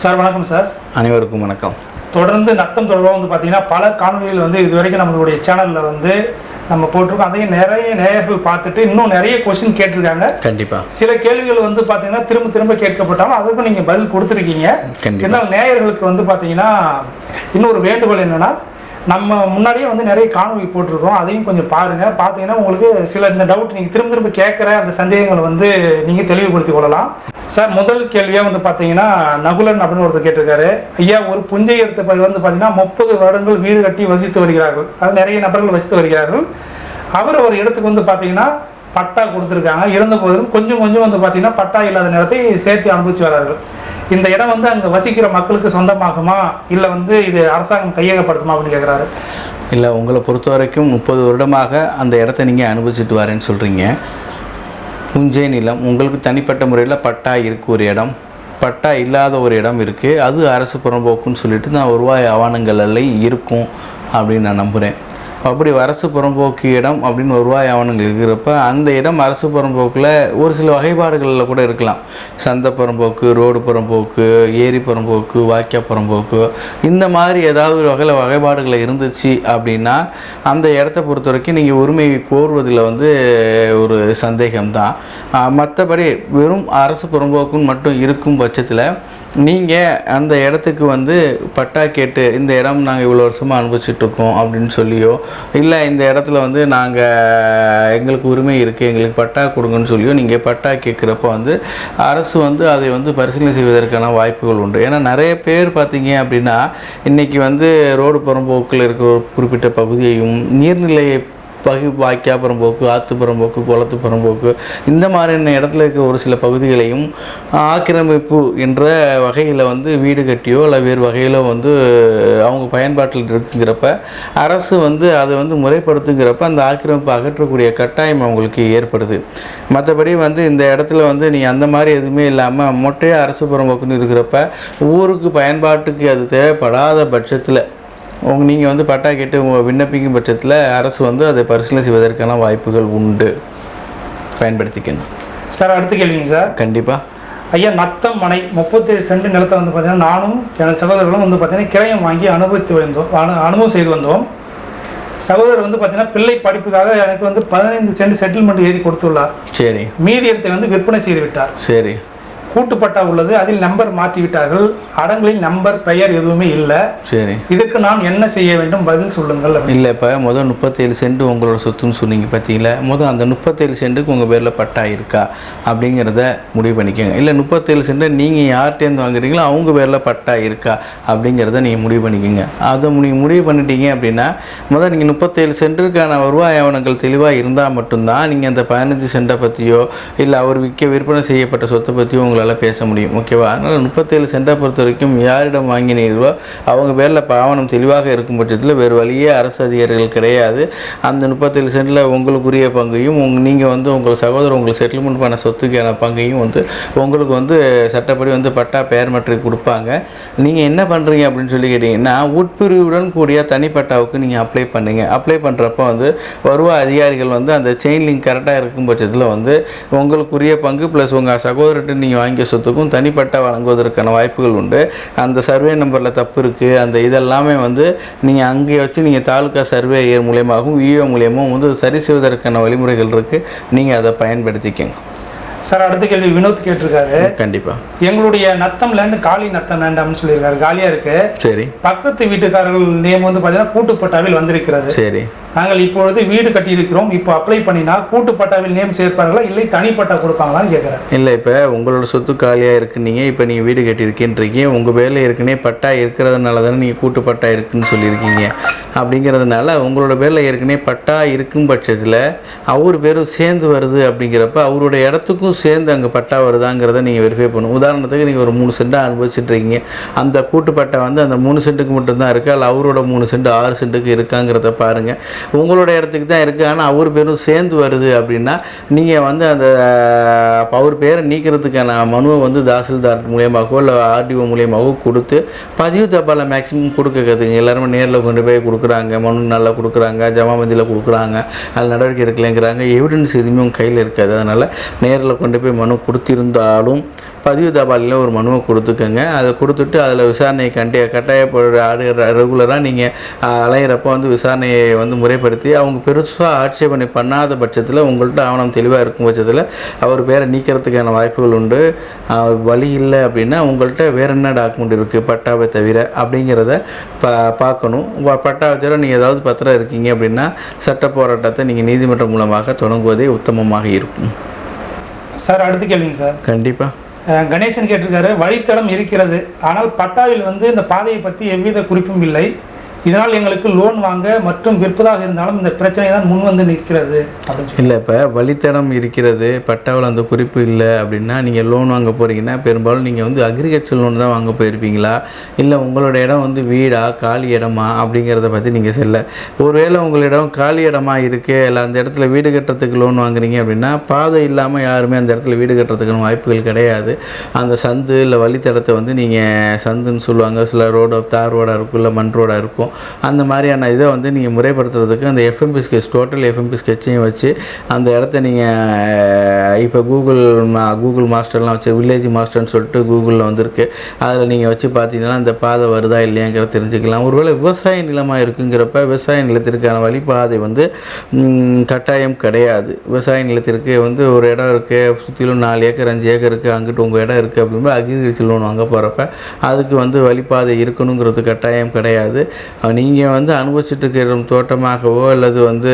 Sir வணக்கம் sir. அனைவருக்கும் வணக்கம். தொடர்ந்து நத்தம் தொடர்பாக வந்து பார்த்தீங்கன்னா பல காணொலிகள் இது வரைக்கும் நம்மளுடைய சேனலில் நம்ம போட்டிருக்கோம். அதையும் நிறைய நேயர்கள் பார்த்துட்டு இன்னும் நிறைய கொஸ்டின் கேட்டிருக்காங்க. கண்டிப்பாக சில கேள்விகள் பார்த்தீங்கன்னா திரும்ப திரும்ப கேட்கப்பட்டாலும் அதுக்கும் நீங்கள் பதில் கொடுத்துருக்கீங்க. இருந்தாலும் நேயர்களுக்கு பார்த்தீங்கன்னா இன்னொரு வேண்டுகோள் என்னென்னா, நம்ம முன்னாடியே நிறைய காணொலி போட்டிருக்கோம். அதையும் கொஞ்சம் பாருங்கள். பார்த்தீங்கன்னா உங்களுக்கு சில இந்த டவுட் நீங்கள் திரும்ப திரும்ப கேட்குற அந்த சந்தேகங்களை நீங்கள் தெளிவுபடுத்திக் கொள்ளலாம். சார், முதல் கேள்வியாக பார்த்தீங்கன்னா நகுலன் அப்படின்னு ஒருத்தர் கேட்டிருக்காரு. ஐயா, ஒரு புஞ்சை எடுத்த பதிவு பார்த்தீங்கன்னா 30 வருடங்கள் வீடு கட்டி வசித்து வருகிறார்கள். அது நிறைய நபர்கள் வசித்து வருகிறார்கள். அவர் ஒரு இடத்துக்கு பார்த்தீங்கன்னா பட்டா கொடுத்துருக்காங்க. இருந்த போதிலும் கொஞ்சம் பார்த்தீங்கன்னா பட்டா இல்லாத நிலத்தை சேர்த்து அனுபவிச்சு வரார்கள். இந்த இடம் அங்கே வசிக்கிற மக்களுக்கு சொந்தமாகுமா, இல்லை இது அரசாங்கம் கையகப்படுத்துமா அப்படின்னு கேட்குறாரு. இல்லை, உங்களை பொறுத்த வரைக்கும் 30 வருடமாக அந்த இடத்த நீங்கள் அனுபவிச்சுட்டு வரேன்னு சொல்கிறீங்க. புஞ்சை நிலம் உங்களுக்கு தனிப்பட்ட முறையில் பட்டா இருக்குது, ஒரு இடம் பட்டா இல்லாத ஒரு இடம் இருக்குது, அது அரசு புறம்போக்குன்னு சொல்லிட்டு நான் வருவாய் ஆவணங்கள்லையும் இருக்கும் அப்படின்னு நான் நம்புகிறேன். அப்படி அரசு புறம்போக்கு இடம் அப்படின்னு வருவாய் ஆவணங்கள் இருக்கிறப்ப அந்த இடம் அரசு புறம்போக்கில் ஒரு சில வகைப்பாடுகளில் கூட இருக்கலாம். சந்தை புறம்போக்கு, ரோடு புறம்போக்கு, ஏரி புறம்போக்கு, வாய்க்கா புறம்போக்கு, இந்த மாதிரி ஏதாவது ஒரு வகைப்பாடுகளில் இருந்துச்சு அப்படின்னா அந்த இடத்த பொறுத்த வரைக்கும் நீங்கள் உரிமை கோருவதில் ஒரு சந்தேகம்தான். மற்றபடி வெறும் அரசு புறம்போக்குன்னு மட்டும் இருக்கும் பட்சத்தில் நீங்கள் அந்த இடத்துக்கு பட்டா கேட்டு இந்த இடம் நாங்கள் இவ்வளோ வருஷமாக அனுபவிச்சுட்ருக்கோம் அப்படின்னு சொல்லியோ, இல்லை இந்த இடத்துல நாங்கள் எங்களுக்கு உரிமை இருக்குது எங்களுக்கு பட்டா கொடுங்கன்னு சொல்லியோ நீங்கள் பட்டா கேட்குறப்ப அரசு அதை பரிசீலனை செய்வதற்கான வாய்ப்புகள் உண்டு. ஏன்னா நிறைய பேர் பார்த்தீங்க அப்படின்னா இன்றைக்கி ரோடு புறம்போக்கில் இருக்கிற ஒரு குறிப்பிட்ட பகுதியையும் நீர்நிலையை வாய்க்கா புறம்போக்கு, ஆற்று புறம்போக்கு, குளத்து புறம்போக்கு, இந்த மாதிரியான இடத்துல இருக்கிற ஒரு சில பகுதிகளையும் ஆக்கிரமிப்பு என்ற வகையில் வீடு கட்டியோ இல்லை வேறு வகையில் அவங்க பயன்பாட்டில் இருக்குங்கிறப்ப அரசு அதை முறைப்படுத்துங்கிறப்ப அந்த ஆக்கிரமிப்பு அகற்றக்கூடிய கட்டாயம் அவங்களுக்கு ஏற்படுது. மற்றபடி இந்த இடத்துல நீ அந்த மாதிரி எதுவுமே இல்லாமல் மொட்டையாக அரசு புறம்போக்குன்னு இருக்கிறப்ப ஊருக்கு பயன்பாட்டுக்கு அது தேவைப்படாத பட்சத்தில் நீங்கள் பட்டா கேட்டு விண்ணப்பிக்கும் பட்சத்தில் அரசு அதை பரிசீலனை செய்வதற்கான வாய்ப்புகள் உண்டு. பயன்படுத்திக்கணும். சார், அடுத்த கேள்விங்க சார். கண்டிப்பாக. ஐயா, நத்தம் மனை 37 சென்ட் நிலத்தை பார்த்தீங்கன்னா நானும் எனது சகோதரர்களும் பார்த்தீங்கன்னா கிரயம் வாங்கி அனுபவம் செய்து வந்தோம். சகோதரர் பார்த்தீங்கன்னா பிள்ளை படிப்புக்காக எனக்கு 15 சென்ட் செட்டில்மெண்ட் எழுதி கொடுத்துள்ளார். சரி. மீதி இடத்தை விற்பனை செய்து விட்டார். சரி. கூட்டுப்பட்டா உள்ளது, அதில் நம்பர் மாற்றிவிட்டார்கள். அடங்களில் நம்பர் பெயர் எதுவுமே இல்லை. சரி. இதற்கு நான் என்ன செய்ய வேண்டும், பதில் சொல்லுங்கள். இல்லை, இப்போ முதல் 37 சென்ட் உங்களோட சொத்துன்னு சொன்னீங்க பார்த்தீங்களா, அந்த 37 சென்ட்டுக்கு உங்கள் பேரில் பட்டா இருக்கா அப்படிங்கிறத முடிவு பண்ணிக்கோங்க. இல்லை 37 சென்ட்டை நீங்கள் யார்கிட்டேருந்து வாங்குறீங்களோ அவங்க பேரில் பட்டா இருக்கா அப்படிங்கிறத நீங்கள் முடிவு பண்ணிக்கோங்க. அதை நீங்கள் முடிவு பண்ணிட்டீங்க அப்படின்னா நீங்கள் 37 சென்ட்டுக்கான வருவாய் ஆவணங்கள் தெளிவாக இருந்தால் மட்டும்தான் நீங்கள் அந்த 15 சென்ட்டை பற்றியோ இல்லை அவர் விற்பனை செய்யப்பட்ட சொத்தை பற்றியோ உங்களை பேச முடியும். ஓகேவா? அதனால் 37 சென்ட்டை பொறுத்த வரைக்கும் யாரிடம் வாங்கினீர்களோ அவங்க பேரில் ஆவணம் தெளிவாக இருக்கும் பட்சத்தில் வேறு வழியே அரசு அதிகாரிகள் கிடையாது. அந்த 37 சென்ட்டில் உங்களுக்குரிய பங்கையும் நீங்கள் உங்கள் சகோதரர் உங்களுக்கு செட்டில்மெண்ட் பண்ண சொத்துக்கான பங்கையும் உங்களுக்கு சட்டப்படி பட்டா பெயர் மெட்ரிக் கொடுப்பாங்க. நீங்கள் என்ன பண்ணுறீங்க அப்படின்னு சொல்லி கேட்டிங்கன்னா உட்பிரிவுடன் கூடிய தனிப்பட்டாவுக்கு நீங்கள் அப்ளை பண்ணுங்க. அப்ளை பண்ணுறப்போ வருவாய் அதிகாரிகள் அந்த செயின் லிங்க் கரெக்டாக இருக்கும் பட்சத்தில் உங்களுக்குரிய பங்கு ப்ளஸ் உங்கள் சகோதரர்கிட்ட நீங்கள் வாங்கிய சொத்துக்கும் தனிப்பட்ட வழங்குவதற்கான வாய்ப்புகள் உண்டு. அந்த சர்வே நம்பரில் தப்பு இருக்குது, அந்த இதெல்லாமே நீங்கள் அங்கே வச்சு நீங்கள் தாலுக்கா சர்வேயர் மூலியமாகவும் விஓ மூலியமாகவும் சரி செய்வதற்கான வழிமுறைகள் இருக்குது. நீங்கள் அதை பயன்படுத்திக்கங்க. சார், அடுத்த கேள்வி வினோத் கேட்டிருக்காரு. கண்டிப்பாக. எங்களுடைய நத்தம் லேண்டு காலி நத்தம் லேண்ட் அப்படின்னு சொல்லியிருக்காரு. காலியாக இருக்கு. சரி. பக்கத்து வீட்டுக்காரர்கள் நேம் பார்த்தீங்கன்னா கூட்டுப்பட்டாவில் வந்திருக்கிறது. சரி. நாங்கள் இப்பொழுது வீடு கட்டியிருக்கிறோம். இப்போ அப்ளை பண்ணினா கூட்டுப்பட்டாவில் நேம் சேர்ப்பார்களா இல்லை தனிப்பட்டா கொடுப்பாங்களான்னு கேட்குறேன். இல்லை, இப்போ உங்களோட சொத்து காலியாக இருக்குன்னீங்க, இப்போ நீங்கள் வீடு கட்டியிருக்கேன்றீங்க, உங்கள் பேரில் ஏற்கனவே பட்டா இருக்கிறதுனால தானே நீங்கள் கூட்டுப்பட்டா இருக்குன்னு சொல்லியிருக்கீங்க. அப்படிங்கிறதுனால உங்களோட பேரில் ஏற்கனவே பட்டா இருக்கும் பட்சத்தில் அவர் பேரும் சேர்ந்து வருது அப்படிங்கிறப்ப அவருடைய இடத்துக்கும் சேர்ந்து அங்கே பட்டா வருதாங்கிறத நீங்கள் வெரிஃபை பண்ணணும். உதாரணத்துக்கு நீங்கள் ஒரு 3 சென்ட்டாக அனுபவிச்சுட்ருக்கீங்க, அந்த கூட்டுப்பட்டா அந்த 3 சென்ட்டுக்கு மட்டும்தான் இருக்கா, இல்லை அவரோட 3 சென்ட் 6 சென்ட்டுக்கு இருக்காங்கிறத பாருங்கள். உங்களோட இடத்துக்கு தான் இருக்குது, ஆனால் அவர் பேரும் சேர்ந்து வருது அப்படின்னா நீங்கள் அந்த அவர் பேரை நீக்கிறதுக்கான மனுவை தாசில்தார் மூலியமாகவோ இல்லை ஆர்டிஓ மூலியமாகவோ கொடுத்து பதிவு தபாலை மேக்ஸிமம் கொடுக்க கற்றுங்க. எல்லாருமே நேரில் கொண்டு போய் கொடுக்குறாங்க, மனு நல்லா கொடுக்குறாங்க, ஜமாமந்தியில் கொடுக்குறாங்க, அதில் நடவடிக்கை எடுக்கலைங்கிறாங்க. எவிடன்ஸ் எதுவுமே உங்கள் கையில் இருக்காது. அதனால் நேரில் கொண்டு போய் மனு கொடுத்திருந்தாலும் பதிவு தபாலில் ஒரு மனுவை கொடுத்துக்கோங்க. அதை கொடுத்துட்டு அதில் விசாரணையை கட்டாயப்படுற ரெகுலராக நீங்கள் அலையிறப்போ வந்து விசாரணையை வந்து முறைப்படுத்தி அவங்க பெருசாக ஆட்சேபனை பண்ணாத பட்சத்தில் உங்கள்கிட்ட ஆவணம் தெளிவாக இருக்கும் பட்சத்தில் அவர் பேரை நீக்கிறதுக்கான வாய்ப்புகள் உண்டு. வழி இல்லை அப்படின்னா உங்கள்கிட்ட வேறு என்ன டாக்குமெண்ட் இருக்குது பட்டாவை தவிர அப்படிங்கிறத பார்க்கணும். பட்டாவை தவிர நீங்கள் ஏதாவது பத்திரம் இருக்கீங்க அப்படின்னா சட்ட போராட்டத்தை நீங்கள் நீதிமன்றம் மூலமாக தொடங்குவதே உத்தமமாக இருக்கும். சார் அடுத்த கேள்விங்க சார். கண்டிப்பாக கணேசன் கேட்டிருக்காரு, வழித்தடம் இருக்கிறது, ஆனால் பட்டாவில் வந்து இந்த பாதையை பற்றி எவ்வித குறிப்பும் இல்லை. இதனால் எங்களுக்கு லோன் வாங்க மற்றும் விற்பதாக இருந்தாலும் இந்த பிரச்சனை தான் முன் வந்து நிற்கிறது அப்படின்னு இல்லை. இப்போ வழித்தடம் இருக்கிறது, பட்டாவில் அந்த குறிப்பு இல்லை அப்படின்னா நீங்கள் லோன் வாங்க போகிறீங்கன்னா பெரும்பாலும் நீங்கள் வந்து அக்ரிகல்ச்சர் லோன் தான் வாங்க போயிருப்பீங்களா, இல்லை உங்களோட இடம் வந்து வீடா காலி இடமா அப்படிங்கிறத பற்றி நீங்கள் சொல்ல. ஒருவேளை உங்களிடம் காலி இடமா இருக்குது, இல்லை அந்த இடத்துல வீடு கட்டுறதுக்கு லோன் வாங்குறீங்க அப்படின்னா பாதை இல்லாமல் யாருமே அந்த இடத்துல வீடு கட்டுறதுக்கான வாய்ப்புகள் கிடையாது. அந்த சந்து இல்லை வழித்தடத்தை வந்து நீங்கள் சந்துன்னு சொல்லுவாங்க, சில ரோடு தார் ரோடாக இருக்கும், இல்லை மண் ரோடாக இருக்கும். அந்த மாதிரியான இதை வந்து நீங்கள் முறைப்படுத்துறதுக்கு அந்த எஃப்எம்பி ஸ்கெட்ச் டோட்டல் எஃப்எம்பி ஸ்கெட்சையும் வச்சு அந்த இடத்த நீங்கள் இப்போ கூகுள் மாஸ்டர்லாம் வச்சு வில்லேஜ் மாஸ்டர்னு சொல்லிட்டு கூகுளில் வந்துருக்கு. அதில் நீங்கள் வச்சு பார்த்தீங்கன்னா அந்த பாதை வருதா இல்லையாங்கிறத தெரிஞ்சுக்கலாம். ஒருவேளை விவசாய நிலமாக இருக்குங்கிறப்ப விவசாய நிலத்திற்கான வழிபாதை வந்து கட்டாயம் கிடையாது. விவசாய நிலத்திற்கு வந்து ஒரு இடம் இருக்குது, சுற்றிலும் 4 ஏக்கர் 5 ஏக்கர் இருக்குது, அங்கிட்டு உங்கள் இடம் இருக்குது அப்படின்னா அக்ரிகல்ச்சர் லோன் வாங்க போகிறப்ப அதுக்கு வந்து வழிபாதை இருக்கணுங்கிறது கட்டாயம் கிடையாது. நீங்கள் வந்து அனுபவிச்சுட்டு இருக்கிற தோட்டமாகவோ அல்லது வந்து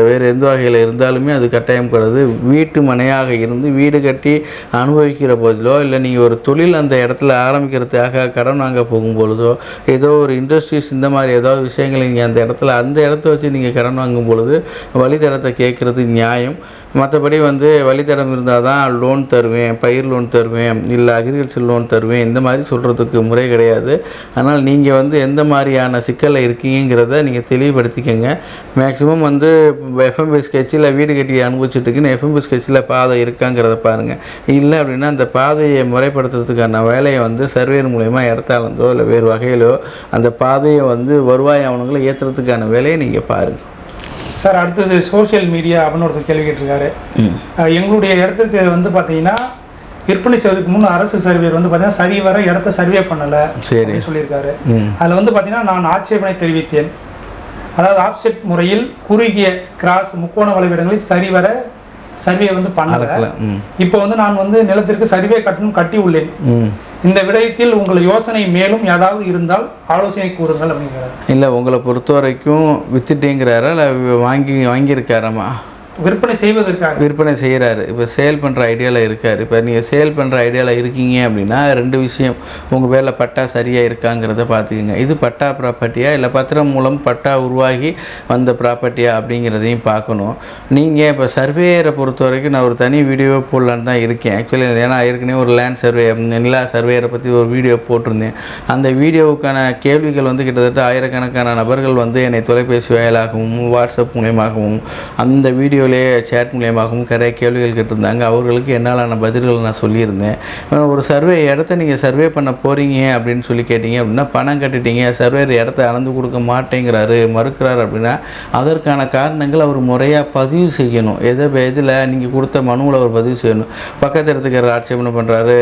வேறு எந்த வகையில் இருந்தாலுமே அது கட்டாயம் கூடாது. வீட்டு மனையாக இருந்து வீடு கட்டி அனுபவிக்கிற போதிலோ, இல்லை நீங்கள் ஒரு தொழில் அந்த இடத்துல ஆரம்பிக்கிறதுக்காக கடன் வாங்க போகும்பொழுதோ, ஏதோ ஒரு இண்டஸ்ட்ரீஸ் இந்த மாதிரி ஏதாவது விஷயங்கள் நீங்கள் அந்த இடத்த வச்சு நீங்கள் கடன் வாங்கும் பொழுது வழித்தடத்தை கேட்குறது நியாயம். மற்றபடி வந்து வழித்தடம் இருந்தால் தான் லோன் தருவேன், பயிர் லோன் தருவேன், இல்லை அக்ரிகல்ச்சர் லோன் தருவேன், இந்த மாதிரி சொல்கிறதுக்கு முறை கிடையாது. அதனால் நீங்கள் வந்து எந்த மாதிரியான சிக்கலில் இருக்கீங்கிறத நீங்கள் தெளிவுபடுத்திக்கங்க. மேக்ஸிமம் வந்து எஃப்எம்பி ஸ்கெட்சில் வீடு கட்டி அனுபவிச்சுட்டுருக்குன்னு எஃப்எம்பி ஸ்கெட்சில் பாதை இருக்காங்கிறத பாருங்கள். இல்லை அப்படின்னா அந்த பாதையை முறைப்படுத்துறதுக்கான வேலையை வந்து சர்வேர் மூலயமா இடத்தாலந்தோ இல்லை வேறு வகையிலோ அந்த பாதையை வந்து வருவாய் ஆவணங்களை ஏற்றுறதுக்கான வேலையை நீங்கள் பாருங்கள். சார் அடுத்தது சோஷியல் மீடியா அப்படின்னு ஒருத்தர் கேள்வி கேட்டிருக்காரு. எங்களுடைய இடத்துக்கு வந்து பார்த்தீங்கன்னா விற்பனை செய்வதற்கு முன் அரசு சர்வேர் வந்து பார்த்தீங்கன்னா சரிவர இடத்த சர்வே பண்ணலை அப்படின்னு சொல்லியிருக்காரு. அதில் வந்து பார்த்தீங்கன்னா நான் ஆட்சேபனை தெரிவித்தேன். அதாவது ஆப்செட் முறையில் குறுகிய கிராஸ் முக்கோண வளைவிடங்களில் சரிவர சர்வே வந்து பண்ணலை. இப்போ வந்து நான் வந்து நிலத்திற்கு சர்வே கட்டணம் கட்டி உள்ளேன். இந்த விடயத்தில் உங்கள் யோசனை மேலும் ஏதாவது இருந்தால் ஆலோசனை கூறுங்கள் அப்படிங்கிறார். இல்லை உங்களை பொறுத்த வரைக்கும் வித்துட்டேங்கிறாரா இல்லை வாங்கியிருக்காராமா? விற்பனை செய்கிறாரு. இப்போ சேல் பண்ணுற ஐடியாவில் இருக்கார். இப்போ நீங்கள் சேல் பண்ணுற ஐடியாவில் இருக்கீங்க அப்படின்னா 2 விஷயம். உங்கள் பேரில் பட்டா சரியாக இருக்காங்கிறத பார்த்துக்குங்க. இது பட்டா ப்ராப்பர்ட்டியா இல்லை பத்திரம் மூலம் பட்டா உருவாகி வந்த ப்ராப்பர்ட்டியா அப்படிங்கிறதையும் பார்க்கணும். நீங்கள் இப்போ சர்வேயரை பொறுத்த வரைக்கும் நான் ஒரு தனி வீடியோ போடலான்னு தான் இருக்கேன் ஆக்சுவலி. ஏன்னா ஏற்கனவே ஒரு லேண்ட் சர்வே நிலா சர்வேயரை பற்றி ஒரு வீடியோ போட்டிருந்தேன். அந்த வீடியோவுக்கான கேள்விகள் வந்து கிட்டத்தட்ட ஆயிரக்கணக்கான நபர்கள் வந்து என்னை தொலைபேசி வாயிலாகவும் வாட்ஸ்அப் மூலயமாகவும் அந்த வீடியோ சேட் மூலியமாகவும் நிறைய கேள்விகள் கேட்டிருந்தாங்க. அவர்களுக்கு என்னாலான பதில்கள் நான் சொல்லியிருந்தேன். ஒரு சர்வே இடத்த நீங்கள் சர்வே பண்ண போகிறீங்க அப்படின்னு சொல்லி கேட்டிங்க அப்படின்னா பணம் கட்டிட்டீங்க, சர்வேர் இடத்த அளந்து கொடுக்க மாட்டேங்கிறாரு, மறுக்கிறார் அப்படின்னா அதற்கான காரணங்கள் அவர் முறையாக பதிவு செய்யணும். எதில் நீங்கள் கொடுத்த மனுவில் அவர் பதிவு செய்யணும். பக்கத்து இடத்துக்கு ஆட்சேபனை பண்ணுறாரு,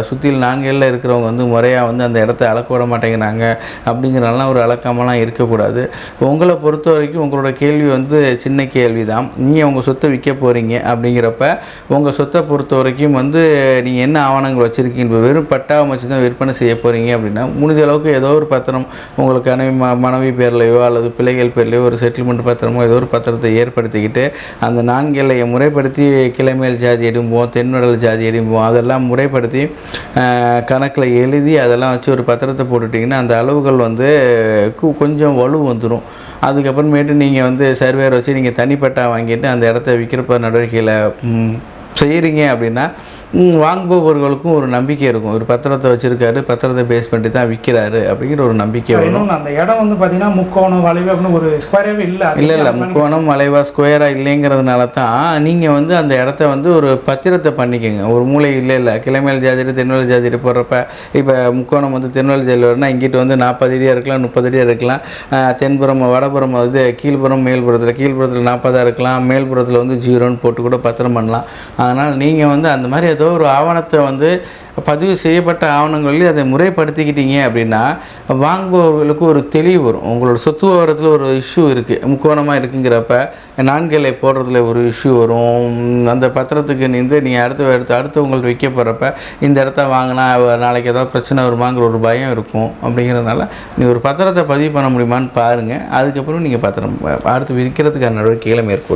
சுற்றியில் 4 ஏரியில் இருக்கிறவங்க வந்து முறையாக வந்து அந்த இடத்த அளக்க விட மாட்டேங்கிறாங்க அப்படிங்கிறனால ஒரு அளக்காமலாம் இருக்கக்கூடாது. உங்களை பொறுத்த வரைக்கும் உங்களோட கேள்வி வந்து சின்ன கேள்வி தான். நீங்கள் உங்கள் சொத்தை விற்க போகிறீங்க அப்படிங்கிறப்ப உங்கள் சொத்தை பொறுத்த வரைக்கும் வந்து நீங்கள் என்ன ஆவணங்கள் வச்சுருக்கீங்க, வெறும் பட்டாவை வச்சு தான் விற்பனை செய்ய போகிறீங்க அப்படின்னா முடிஞ்ச அளவுக்கு ஏதோ ஒரு பத்திரம் உங்களுக்கு மனைவி பேர்லையோ அல்லது பிள்ளைகள் பேர்லையோ ஒரு செட்டில்மெண்ட் பத்திரமோ ஏதோ ஒரு பத்திரத்தை ஏற்படுத்திக்கிட்டு அந்த 4 எல்லையை முறைப்படுத்தி கிளைமேல் ஜாதி எடுப்போம், தென்வடல் ஜாதி எடுப்போம், அதெல்லாம் முறைப்படுத்தி கணக்கில் எழுதி அதெல்லாம் வச்சு ஒரு பத்திரத்தை போட்டுட்டிங்கன்னா அந்த அளவுகள் வந்து கொஞ்சம் வலு வந்துடும். அதுக்கப்புறமேட்டு நீங்கள் வந்து சர்வேரை வச்சு நீங்கள் தனிப்பட்டா வாங்கிட்டு அந்த இடத்த விற்கிறப்ப நடவடிக்கையில் செய்கிறீங்க அப்படின்னா வாங்குபவர்களுக்கும் ஒரு நம்பிக்கை இருக்கும். ஒரு பத்திரத்தை வச்சுருக்காரு, பத்திரத்தை பேஸ் பண்ணி தான் விற்கிறாரு அப்படிங்கிற ஒரு நம்பிக்கை வரும். அந்த இடம் வந்து பார்த்தீங்கன்னா முக்கோணம் வளைவு அப்படின்னு ஒரு ஸ்கொயராகவே இல்லை முக்கோணம் வளைவா ஸ்கொயராக இல்லைங்கிறதுனால தான் நீங்கள் வந்து அந்த இடத்த வந்து ஒரு பத்திரத்தை பண்ணிக்கோங்க. ஒரு மூளை இல்லை கிளைமேல் ஜாதிரி தென்வெளி ஜாதிரி போடுறப்ப இப்போ முக்கோணம் வந்து தென்வெளி ஜாதியில் வரும்னா இங்கிட்டு வந்து 40 அடியாக இருக்கலாம், 30 அடியாக இருக்கலாம். தென்புறம் வடபுறம் வந்து கீழ்புறம் கீழ்புறத்தில் 40 இருக்கலாம், மேல்புறத்தில் வந்து 0ன்னு போட்டு கூட பத்திரம் பண்ணலாம். அதனால் நீங்கள் வந்து அந்த மாதிரி ஏதோ ஒரு ஆவணத்தை வந்து பதிவு செய்யப்பட்ட ஆவணங்களில் அதை முறைப்படுத்திக்கிட்டீங்க அப்படின்னா வாங்குபவர்களுக்கு ஒரு தெளிவு வரும். உங்களோட சொத்து விவரத்தில் ஒரு இஷ்யூ இருக்குது, முக்கோணமாக இருக்குங்கிறப்ப 4 இலை போடுறதுல ஒரு இஷ்யூ வரும். அந்த பத்திரத்துக்கு நீங்கள் அடுத்து உங்களுக்கு வைக்க போகிறப்ப இந்த இடத்த வாங்கினா நாளைக்கு ஏதாவது பிரச்சனை வருமாங்கிற ஒரு பயம் இருக்கும். அப்படிங்கிறதுனால நீங்கள் ஒரு பத்திரத்தை பதிவு பண்ண முடியுமான்னு பாருங்கள். அதுக்கப்புறம் நீங்கள் பத்திரம் அடுத்து விற்கிறதுக்கான நடவடிக்கைகளை மேற்கொள்ளும்.